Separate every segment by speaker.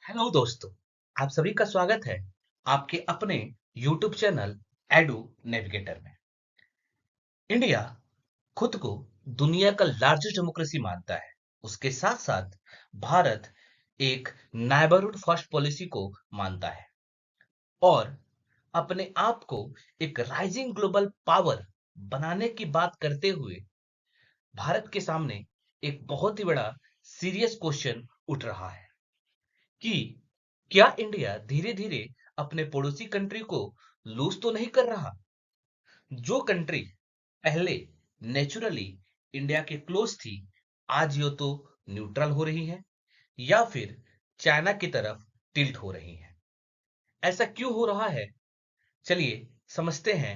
Speaker 1: Hello दोस्तों। आप सभी का स्वागत है आपके अपने YouTube चैनल एडू नेविगेटर में। इंडिया खुद को दुनिया का लार्जेस्ट डेमोक्रेसी मानता है। उसके साथ साथ भारत एक नाइबरहुड फर्स्ट पॉलिसी को मानता है और अपने आप को एक राइजिंग ग्लोबल पावर बनाने की बात करते हुए भारत के सामने एक बहुत ही बड़ा सीरियस क्वेश्चन उठ रहा है कि क्या इंडिया धीरे धीरे अपने पड़ोसी कंट्री को लूज तो नहीं कर रहा। जो कंट्री पहले नेचुरली इंडिया के क्लोज थी, आज ये तो न्यूट्रल हो रही है या फिर चाइना की तरफ टिल्ट हो रही है। ऐसा क्यों हो रहा है, चलिए समझते हैं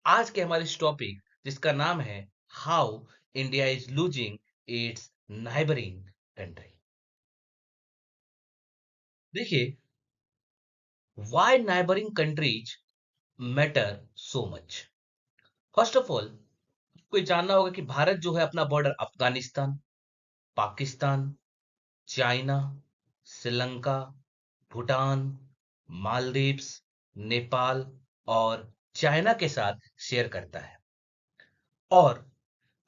Speaker 1: आज के हमारे इस टॉपिक जिसका नाम है how India is losing its neighbouring country. देखिए, why neighbouring countries matter so much. First of all, आपको ये जानना होगा कि भारत जो है अपना बॉर्डर अफगानिस्तान, पाकिस्तान, चाइना, श्रीलंका, भूटान, मालदीव्स, नेपाल और चाइना के साथ शेयर करता है। और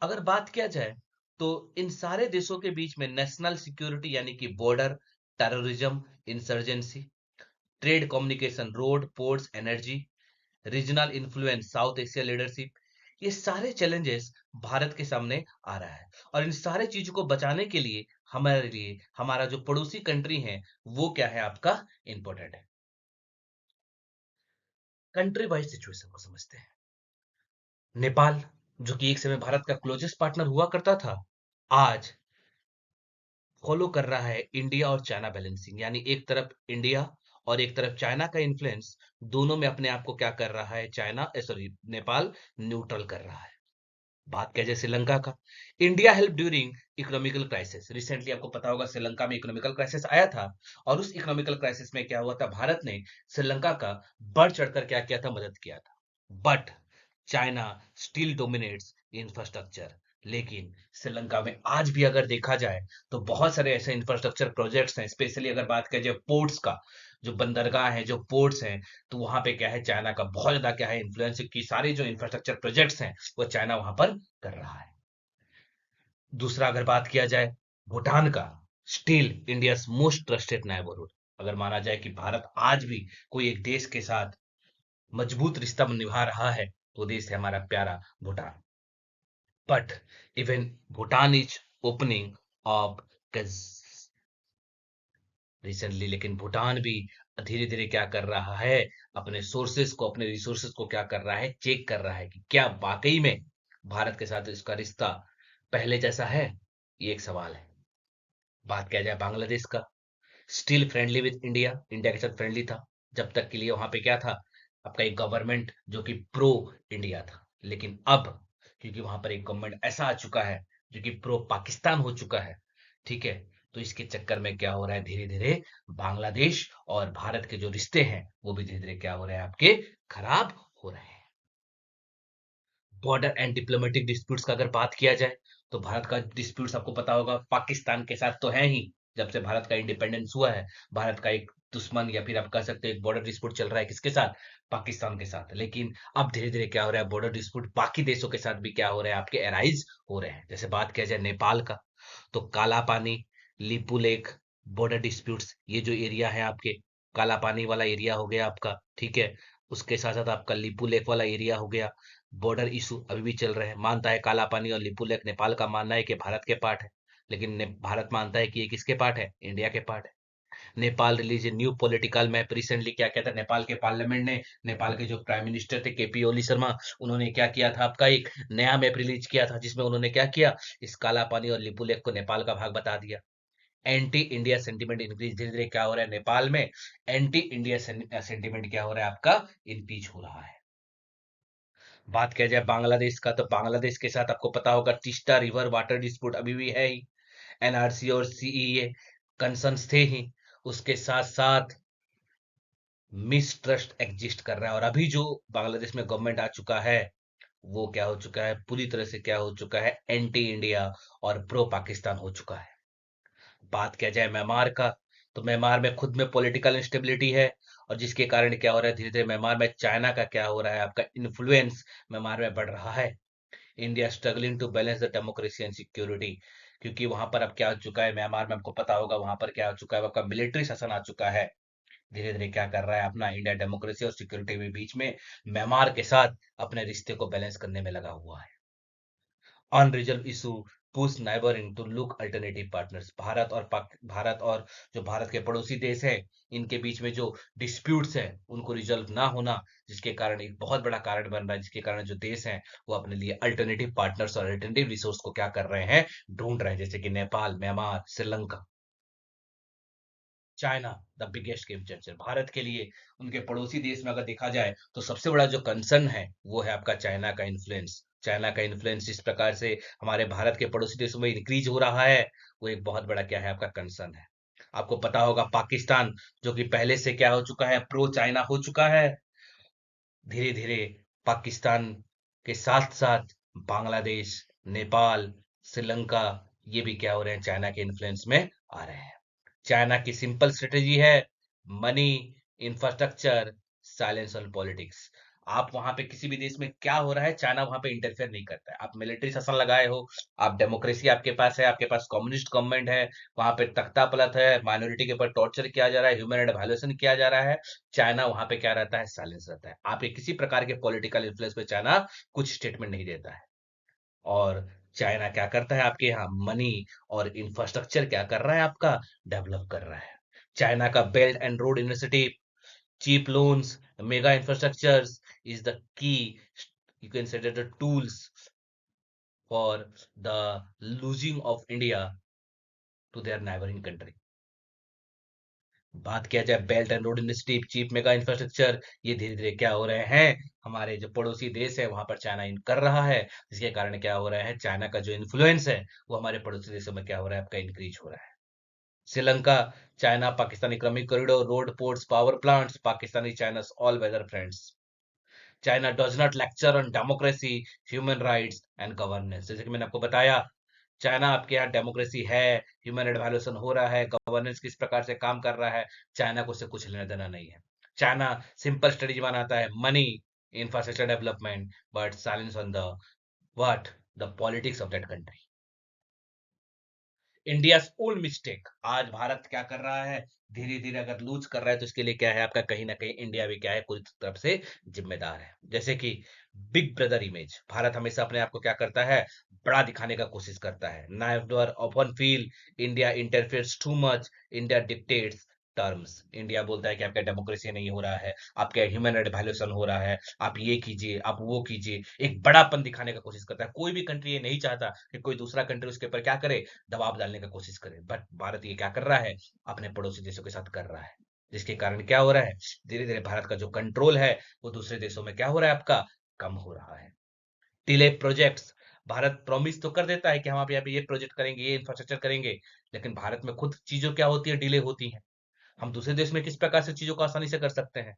Speaker 1: अगर बात किया जाए तो इन सारे देशों के बीच में नेशनल सिक्योरिटी यानी कि border, terrorism, insurgency, trade, communication, road, ports, energy, regional influence, south Asia leadership, ये सारे चैलेंजेस भारत के सामने आ रहा है। और इन सारे चीजों को बचाने के लिए हमारे लिए हमारा जो पड़ोसी कंट्री है वो क्या है, आपका इंपॉर्टेंट है। कंट्री वाइज सिचुएशन को समझते हैं। नेपाल, जो कि एक समय भारत का क्लोजेस्ट पार्टनर हुआ करता था, आज फॉलो कर रहा है इंडिया और चाइना बैलेंसिंग, यानी एक तरफ इंडिया और एक तरफ चाइना का इन्फ्लुएंस, दोनों में अपने आप को क्या कर रहा है, चाइना सॉरी नेपाल न्यूट्रल कर रहा है। बात किया जाए श्रीलंका का, India help during economical crisis. Recently आपको पता होगा श्रीलंका में इकोनॉमिकल क्राइसिस आया था और उस इकोनॉमिकल क्राइसिस में क्या हुआ था, भारत ने श्रीलंका का बढ़ चढ़कर क्या किया था, मदद किया था। But China still dominates infrastructure. लेकिन श्रीलंका में आज भी अगर देखा जाए तो बहुत सारे ऐसे इंफ्रास्ट्रक्चर प्रोजेक्ट्स हैं, स्पेशली अगर बात किया जाए पोर्ट्स का, जो बंदरगाह है, जो पोर्ट्स हैं, तो वहां पे क्या है, चाइना का बहुत ज्यादा क्या है इन्फ्लुएंस, की सारे जो इंफ्रास्ट्रक्चर प्रोजेक्ट्स हैं वो चाइना वहां पर कर रहा है। दूसरा अगर बात किया जाए भूटान का, still India most trusted neighbourhood. अगर माना जाए कि भारत आज भी कोई एक देश के साथ मजबूत रिश्ता निभा रहा है तो देश है हमारा प्यारा Bhutan. But even Bhutan is opening up recently, लेकिन भूटान भी धीरे धीरे क्या कर रहा है, अपने सोर्सेस को, अपने रिसोर्सेस को क्या कर रहा है, चेक कर रहा है कि क्या वाकई में भारत के साथ इसका रिश्ता पहले जैसा है। ये एक सवाल है। बात किया जाए बांग्लादेश का, still friendly with India, India के साथ फ्रेंडली था जब तक के लिए वहां पे क्या था, आपका एक गवर्नमेंट जो कि प्रो इंडिया था। लेकिन अब क्योंकि वहां पर एक गवर्नमेंट ऐसा आ चुका है जो कि प्रो पाकिस्तान हो चुका है, ठीक है, तो इसके चक्कर में क्या हो रहा है, धीरे धीरे बांग्लादेश और भारत के जो रिश्ते हैं वो भी धीरे धीरे क्या हो रहे हैं, आपके खराब हो रहे हैं। बॉर्डर एंड डिप्लोमेटिक डिस्प्यूट्स का अगर बात किया जाए तो भारत का डिस्प्यूट्स आपको पता होगा पाकिस्तान के साथ तो है ही। जब से भारत का इंडिपेंडेंस हुआ है, भारत का एक दुश्मन या फिर आप कह सकते हैं एक बॉर्डर डिस्प्यूट चल रहा है, किसके साथ, पाकिस्तान के साथ। लेकिन अब धीरे धीरे क्या हो रहा है, बॉर्डर डिस्प्यूट बाकी देशों के साथ भी क्या हो रहा है, आपके एराइज हो रहे हैं। जैसे बात किया जाए नेपाल का, तो काला पानी, लिपू लेक, बॉर्डर डिस्प्यूट्स, ये जो एरिया है आपके, काला पानी वाला एरिया हो गया आपका, ठीक है, उसके साथ साथ आपका लिपू लेक वाला एरिया हो गया। बॉर्डर इशू अभी भी चल रहे हैं। मानता है काला पानी और लिपू लेक नेपाल का मानना है कि भारत के पार्ट है, लेकिन भारत मानता है कि ये किसके पार्ट है, इंडिया के पार्ट है। Nepal release a new political map. Recently क्या किया था नेपाल के पार्लियामेंट ने, नेपाल के जो प्राइम मिनिस्टर थे केपी ओली शर्मा, उन्होंने क्या किया था, आपका एक नया मैप रिलीज किया था जिसमें उन्होंने क्या किया, इस काला पानी और लिपू लेक को नेपाल का भाग बता दिया। एंटी इंडिया सेंटीमेंट इंक्रीज, धीरे धीरे क्या हो रहा है नेपाल में, एंटी इंडिया सेंटीमेंट क्या हो रहा है, आपका इंक्रीज हो रहा है। बात किया जाए बांग्लादेश का, तो बांग्लादेश के साथ आपको पता होगा तीस्ता रिवर वाटर डिस्प्यूट अभी भी है ही, एनआरसी और सीईए कंसर्न्स थे ही, उसके साथ साथ मिसट्रस्ट एग्जिस्ट कर रहा है। और अभी जो बांग्लादेश में गवर्नमेंट आ चुका है वो क्या हो चुका है, पूरी तरह से क्या हो चुका है, एंटी इंडिया और प्रो पाकिस्तान हो चुका है। बात किया जाए म्यांमार का, तो म्यांमार में खुद में पॉलिटिकल इंस्टेबिलिटी है, और जिसके कारण क्या हो रहा है, धीरे धीरे म्यांमार में चाइना का क्या हो रहा है, आपका इन्फ्लुएंस म्यांमार में बढ़ रहा है। India struggling to balance the democracy and security, क्योंकि वहां पर अब क्या हो चुका है, म्यांमार में आपको पता होगा वहां पर क्या हो चुका है, आपका मिलिट्री शासन आ चुका है। धीरे धीरे क्या कर रहा है अपना इंडिया, डेमोक्रेसी और सिक्योरिटी के बीच में म्यांमार के साथ अपने रिश्ते को बैलेंस करने में लगा हुआ है। Unresolved issue push neighbouring to look alternative partners, Bharat और जो भारत के पड़ोसी देश है, इनके बीच में जो डिस्प्यूट्स है उनको रिजल्व ना होना, जिसके कारण एक बहुत बड़ा कारण बन रहा है, जिसके कारण जो देश हैं वो अपने लिए अल्टरनेटिव पार्टनर्स और अल्टरनेटिव रिसोर्स को क्या कर रहे हैं, ढूंढ रहे हैं, जैसे कि Nepal, Myanmar, Sri Lanka. China the biggest game changer Bharat के लिए, उनके पड़ोसी देश में अगर देखा जाए तो सबसे बड़ा जो कंसर्न है वो है आपका चाइना का इन्फ्लुएंस। चाइना का इन्फ्लुएंस जिस प्रकार से हमारे भारत के पड़ोसी देशों में इंक्रीज हो रहा है, वो एक बहुत बड़ा क्या है, आपका कंसर्न है। आपको पता होगा पाकिस्तान, जो कि पहले से क्या हो चुका है, प्रो चाइना हो चुका है, धीरे धीरे पाकिस्तान के साथ साथ बांग्लादेश, नेपाल, श्रीलंका, ये भी क्या हो रहे हैं, चाइना के इन्फ्लुएंस में आ रहे हैं। चाइना की सिंपल स्ट्रेटेजी है, money, infrastructure, silence on politics. आप वहां पे किसी भी देश में क्या हो रहा है, चाइना वहां पे इंटरफेयर नहीं करता है। आप मिलिट्री शासन लगाए हो, आप डेमोक्रेसी आपके पास है, आपके पास कम्युनिस्ट गवर्नमेंट है, वहां पे तख्ता पलट है, माइनॉरिटी के ऊपर टॉर्चर किया जा रहा है, ह्यूमन राइट वायलेशन किया जा रहा है, चाइना वहां पे क्या रहता है, साइलेंस रहता है। आपके किसी प्रकार के पॉलिटिकल इन्फ्लुएंस पे चाइना कुछ स्टेटमेंट नहीं देता है। और चाइना क्या करता है, आपके यहाँ मनी और इंफ्रास्ट्रक्चर क्या कर रहा है, आपका डेवलप कर रहा है। चाइना का belt and road initiative, cheap loans, mega infrastructures is the key. You can say that the tools for the losing of India to their neighboring country. बात किया जाए belt and road initiative, cheap mega infrastructure, ये धीरे धीरे क्या हो रहे हैं, हमारे जो पड़ोसी देश है वहां पर चाइना इन कर रहा है, जिसके कारण क्या हो रहा है, चाइना का जो इन्फ्लुएंस है वो हमारे पड़ोसी देशों में क्या हो रहा है, आपका इंक्रीज हो रहा है। Sri Lanka, China Pakistan economic corridor, road, ports, power plants, Pakistani चाइना's all weather friends. China does not lecture on democracy, human rights and governance. जैसे कि मैंने आपको बताया, चाइना आपके यहाँ डेमोक्रेसी है, ह्यूमन राइट वायलेशन हो रहा है, गवर्नेंस किस प्रकार से काम कर रहा है, चाइना को उससे कुछ लेना देना नहीं है। चाइना सिंपल स्ट्रेटेजी बनाता है, money, infrastructure development, but silence on the what, the politics of that country. India own mistake, आज भारत क्या कर रहा है, धीरे धीरे अगर लूज कर रहा है तो इसके लिए क्या है, आपका कहीं ना कहीं इंडिया भी क्या है, कुछ तरफ से जिम्मेदार है। जैसे कि बिग ब्रदर इमेज, भारत हमेशा अपने आप को क्या करता है, बड़ा दिखाने का कोशिश करता है। Neighbour often feel India interferes too much, India dictates terms. India बोलता है कि आपका डेमोक्रेसी नहीं हो रहा है, आपका ह्यूमन राइट वायलेशन हो रहा है, आप ये कीजिए, आप वो कीजिए, एक बड़ापन दिखाने का कोशिश करता है। कोई भी कंट्री ये नहीं चाहता कि कोई दूसरा कंट्री उसके ऊपर क्या करे, दबाव डालने का कोशिश करे, बट भारत ये क्या कर रहा है, अपने पड़ोसी देशों के साथ कर रहा है, जिसके कारण क्या हो रहा है, धीरे धीरे भारत का जो कंट्रोल है वो दूसरे देशों में क्या हो रहा है, आपका कम हो रहा है। डिले प्रोजेक्ट्स, भारत प्रॉमिस तो कर देता है कि हम आप यहाँ पे ये प्रोजेक्ट करेंगे, ये इंफ्रास्ट्रक्चर करेंगे, लेकिन भारत में खुद चीजों क्या होती है, डिले होती है। हम दूसरे देश में किस प्रकार से चीजों को आसानी से कर सकते हैं,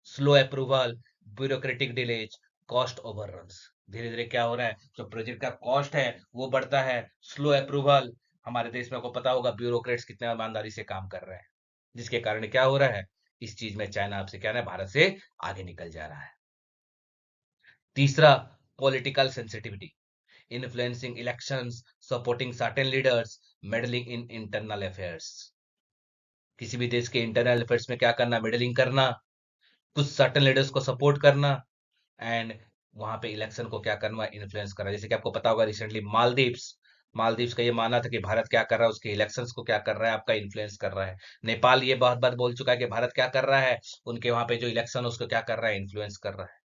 Speaker 1: slow approval, bureaucratic delays, cost overruns. धीरे धीरे क्या हो रहा है, जो प्रोजेक्ट का कॉस्ट है वो बढ़ता है, स्लो अप्रूवल, हमारे देश में आपको पता होगा ब्यूरोक्रेट्स कितने ईमानदारी से काम कर रहे हैं, जिसके कारण क्या हो रहा है, इस चीज में चाइना आपसे क्या है, भारत से आगे निकल जा रहा है। तीसरा, political sensitivity, influencing elections, supporting certain leaders, meddling in internal affairs. किसी भी देश के इंटरनल अफेयर्स में क्या करना, मिडलिंग करना, कुछ सर्टेन लीडर्स को सपोर्ट करना, एंड वहां पे इलेक्शन को क्या करना, इन्फ्लुएंस करना। जैसे कि आपको पता होगा रिसेंटली मालदीव्स, मालदीव्स का ये मानना था कि भारत क्या कर रहा है, उसके इलेक्शंस को क्या कर रहा है, आपका इन्फ्लुएंस कर रहा है। नेपाल ये बहुत बात बोल चुका है कि भारत क्या कर रहा है, उनके वहां पे जो इलेक्शन उसको क्या कर रहा है, इन्फ्लुएंस कर रहा है।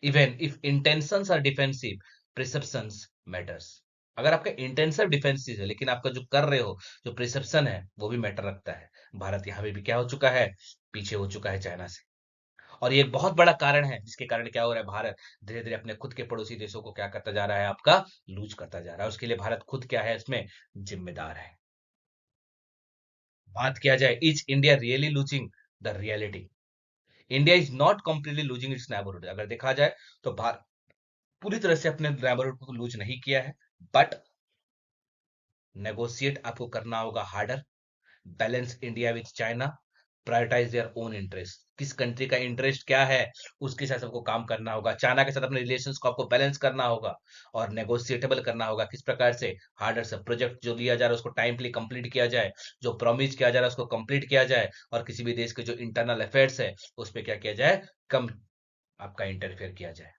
Speaker 1: Even if intentions are defensive, perceptions matters. अगर आपका इंटेंसिव डिफेंसिव है लेकिन आपका जो कर रहे हो, जो प्रिसेप्शन है वो भी मैटर रखता है। भारत यहाँ पे भी क्या हो चुका है, पीछे हो चुका है चाइना से। और ये एक बहुत बड़ा कारण है जिसके कारण क्या हो रहा है, भारत धीरे धीरे अपने खुद के पड़ोसी देशों को क्या करता जा रहा है, आपका लूज करता जा रहा है। उसके लिए भारत खुद क्या है, इसमें जिम्मेदार है। बात किया जाए, is India really losing the reality, India is not completely losing its neighbourhood. अगर देखा जाए तो भारत पूरी तरह से अपने नेबरहुड को लूज नहीं किया है, बट नेगोशिएट आपको करना होगा harder, balance India with China, prioritize their own interest. किस कंट्री का इंटरेस्ट क्या है, उसके साथ सबको काम करना होगा। चाइना के साथ अपने रिलेशंस को आपको बैलेंस करना होगा और नेगोशिएटेबल करना होगा। किस प्रकार से हार्डर से प्रोजेक्ट जो लिया जा रहा है उसको टाइमली कंप्लीट किया जाए, जो प्रॉमिस किया जा रहा है उसको कंप्लीट किया जाए, और किसी भी देश के जो इंटरनल अफेयर्स है उस पर क्या किया जाए, कम आपका इंटरफेयर किया जाए।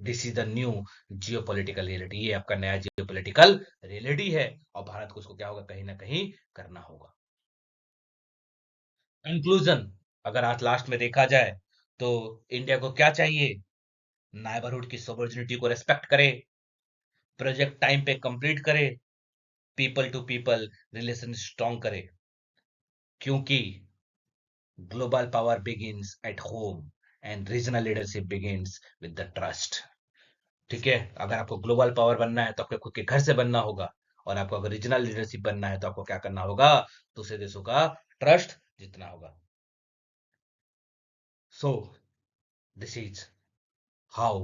Speaker 1: This is the new geo political reality. ये आपका नया जियो पोलिटिकल रियलिटी है और भारत को उसको क्या होगा, कहीं ना कहीं करना होगा। कंक्लूजन, अगर आज लास्ट में देखा जाए तो इंडिया को क्या चाहिए, नाइबरहुड की सोवर्जिनिटी को रेस्पेक्ट करे, प्रोजेक्ट टाइम पे कंप्लीट करे, people to people relation strong करे, क्योंकि global power begins at home and regional leadership begins with the trust. ठीक है, अगर आपको ग्लोबल पावर बनना है तो आपको खुद के घर से बनना होगा, और आपको अगर रीजनल लीडरशिप बनना है तो आपको क्या करना होगा, दूसरे देशों का ट्रस्ट जीतना होगा। सो दिस इज हाउ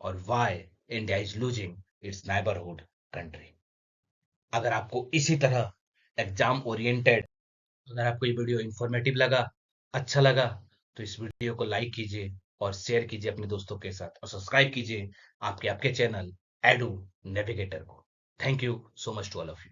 Speaker 1: और why India is losing it's neighbourhood country. अगर आपको इसी तरह एग्जाम ओरिएंटेड, अगर आपको ये वीडियो इंफॉर्मेटिव लगा, अच्छा लगा, तो इस वीडियो को लाइक कीजिए और शेयर कीजिए अपने दोस्तों के साथ, और सब्सक्राइब कीजिए आपके आपके चैनल एडू नेविगेटर को। Thank you so much to all of you.